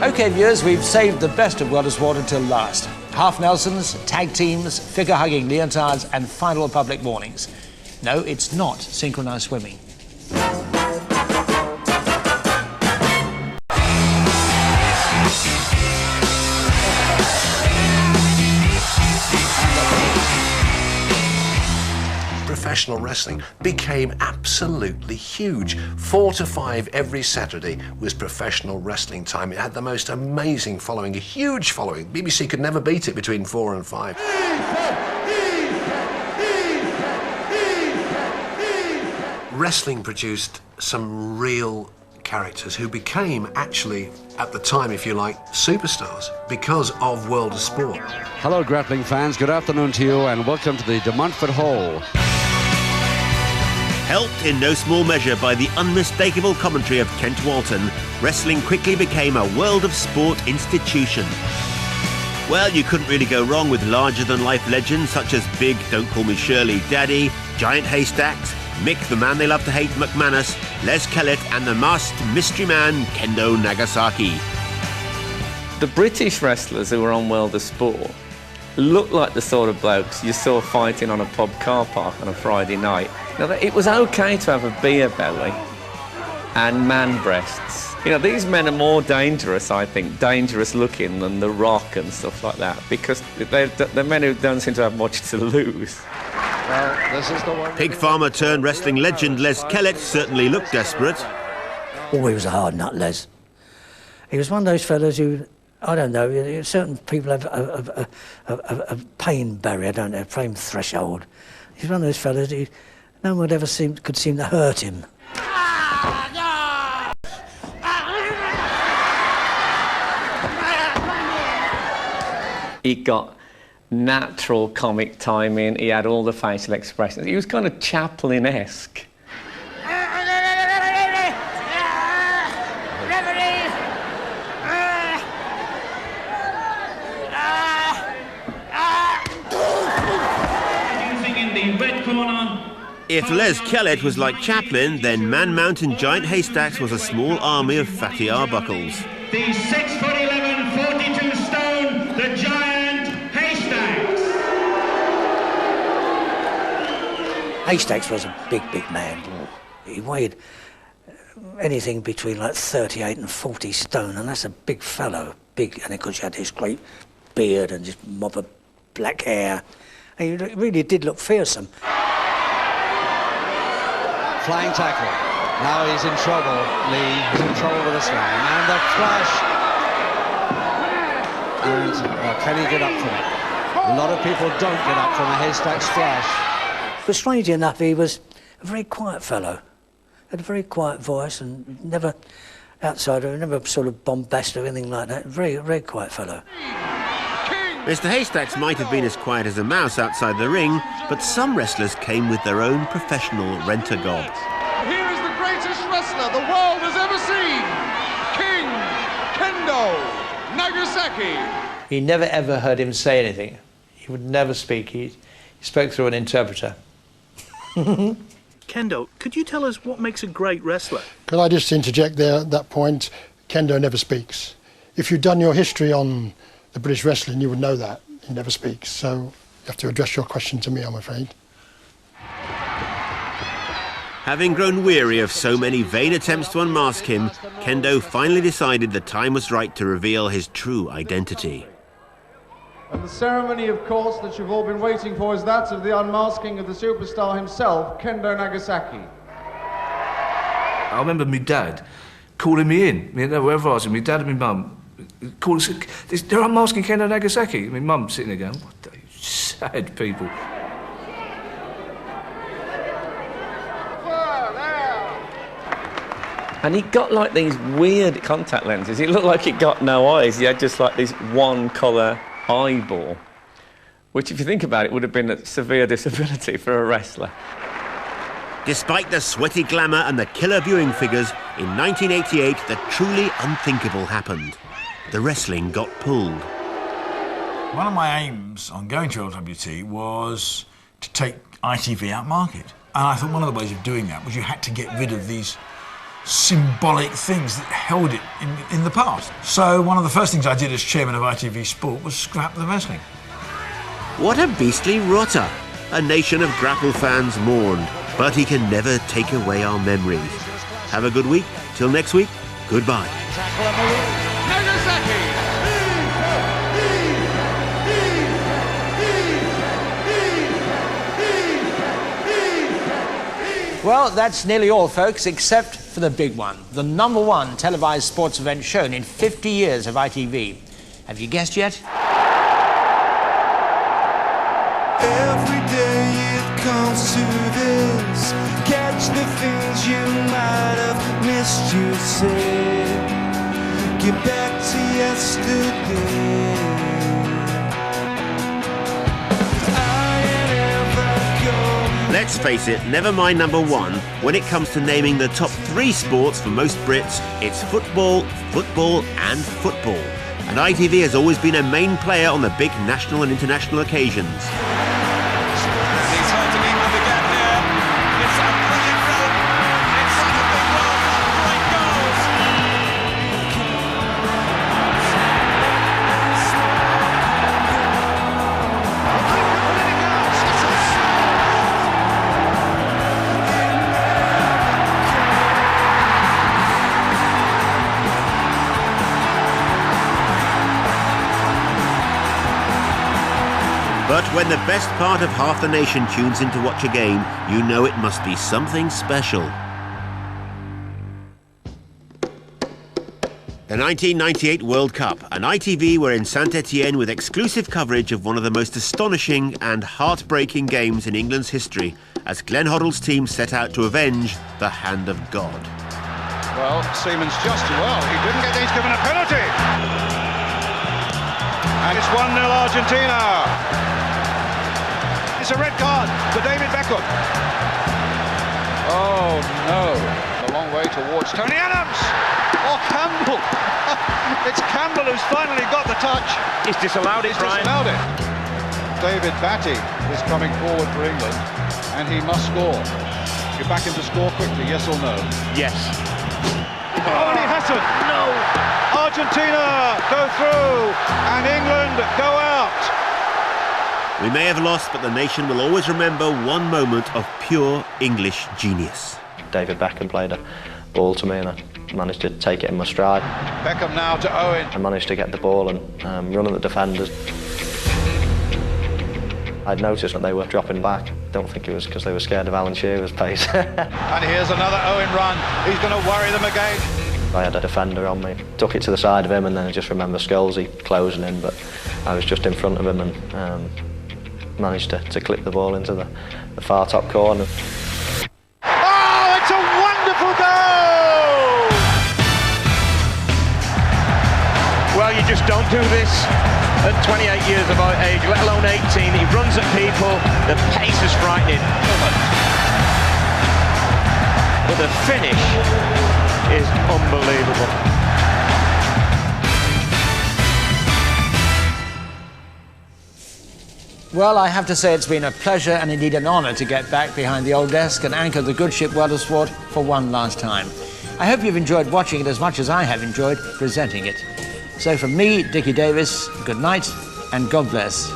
OK, viewers, we've saved the best of world of sport until last. Half Nelsons, tag teams, figure-hugging leotards and final public warnings. No, it's not synchronised swimming. Professional wrestling became absolutely huge. 4 to 5 every Saturday was professional wrestling time. It had the most amazing following, a huge following. BBC could never beat it between 4 and 5. Wrestling produced some real characters who became actually, at the time, if you like, superstars because of World of Sport. Hello, grappling fans. Good afternoon to you and welcome to the De Montfort Hall. Helped in no small measure by the unmistakable commentary of Kent Walton, wrestling quickly became a World of Sport institution. Well, you couldn't really go wrong with larger-than-life legends such as Big Don't Call Me Shirley Daddy, Giant Haystacks, Mick the Man They Love to Hate McManus, Les Kellett and the masked mystery man Kendo Nagasaki. The British wrestlers who were on World of Sport looked like the sort of blokes you saw fighting on a pub car park on a Friday night. Now, it was OK to have a beer belly and man breasts. You know, these men are more dangerous, I think, dangerous looking than The Rock and stuff like that, because they're men who don't seem to have much to lose. Well, this is the one. Pig farmer turned wrestling legend Les Kellett certainly looked desperate. Oh, he was a hard nut, Les. He was one of those fellas who, I don't know, certain people have a pain barrier, don't they, a pain threshold. He's one of those fellas who no one ever could seem to hurt him. He got natural comic timing, he had all the facial expressions. He was kind of Chaplin-esque. If Les Kellett was like Chaplin, then Man Mountain Giant Haystacks was a small army of fatty arbuckles. The 6'11", 42 stone, the Giant Haystacks. Haystacks was a big man. He weighed anything between like 38 and 40 stone, and that's a big fellow. Big, and of course he had this great beard and this mop of black hair. And he really did look fearsome. Flying tackle. Now he's in trouble, Lee. He's in trouble with this one. And the flash. And can he get up from it? A lot of people don't get up from a Haystack splash. But strangely enough, he was a very quiet fellow. Had a very quiet voice and never outsider, never sort of bombastic or anything like that. Very quiet fellow. Mr. Haystacks might have been as quiet as a mouse outside the ring, but some wrestlers came with their own professional rent-a-gob. Here is the greatest wrestler the world has ever seen, King Kendo Nagasaki. He never ever heard him say anything. He would never speak. He spoke through an interpreter. Kendo, could you tell us what makes a great wrestler? Could I just interject there at that point? Kendo never speaks. If you'd done your history on the British wrestling, you would know that. He never speaks. So you have to address your question to me, I'm afraid. Having grown weary of so many vain attempts to unmask him, Kendo finally decided the time was right to reveal his true identity. And the ceremony, of course, that you've all been waiting for is that of the unmasking of the superstar himself, Kendo Nagasaki. I remember my dad calling me in, wherever I was, my dad and my mum, calling, they're unmasking Kendo Nagasaki. My mum sitting there going, what the sad people. And he got like these weird contact lenses. He looked like he got no eyes. He had just like this one colour eyeball, which, if you think about it, would have been a severe disability for a wrestler. Despite the sweaty glamour and the killer viewing figures, in 1988 the truly unthinkable happened. The wrestling got pulled. One of my aims on going to LWT was to take ITV out market. And I thought one of the ways of doing that was you had to get rid of these symbolic things that held it in the past. So one of the first things I did as chairman of ITV Sport was scrap the wrestling. What a beastly rotter. A nation of grapple fans mourned, but he can never take away our memories. Have a good week. Till next week, goodbye. Well, that's nearly all, folks, except for the big one. The #1 televised sports event shown in 50 years of ITV. Have you guessed yet? Every day it comes to this. Catch the things you might have missed, you say. Get back to yesterday. Let's face it, never mind #1. When it comes to naming the top 3 sports for most Brits, it's football, football and football. And ITV has always been a main player on the big national and international occasions. He's hard to keep up again here. It's a brilliant run. It's such a big run. Great goals. But when the best part of half the nation tunes in to watch a game, you know it must be something special. The 1998 World Cup, and ITV were in Saint-Étienne with exclusive coverage of one of the most astonishing and heartbreaking games in England's history, as Glenn Hoddle's team set out to avenge the hand of God. Well, Seaman's just well. He didn't get he's given a penalty. And it's 1-0 Argentina. It's a red card for David Beckham. Oh no, a long way towards Tony Adams. Oh, Campbell. It's Campbell who's finally got the touch. He's disallowed it, Brian. Disallowed it. David Batty is coming forward for England, and he must score. You back him to score quickly, yes or no? Yes. Oh, and he hasn't. No. Argentina go through, and England go out. We may have lost, but the nation will always remember one moment of pure English genius. David Beckham played a ball to me and I managed to take it in my stride. Beckham now to Owen. I managed to get the ball and run at the defenders. I'd noticed that they were dropping back. Don't think it was because they were scared of Alan Shearer's pace. And here's another Owen run. He's going to worry them again. I had a defender on me. Took it to the side of him and then I just remember Scholesy closing in, but I was just in front of him and managed to clip the ball into the far top corner. Oh, it's a wonderful goal! Well, you just don't do this at 28 years of age, let alone 18. He runs at people, the pace is frightening. But the finish is unbelievable. Well, I have to say it's been a pleasure and indeed an honour to get back behind the old desk and anchor the good ship World of Sport for one last time. I hope you've enjoyed watching it as much as I have enjoyed presenting it. So from me, Dickie Davis, good night and God bless.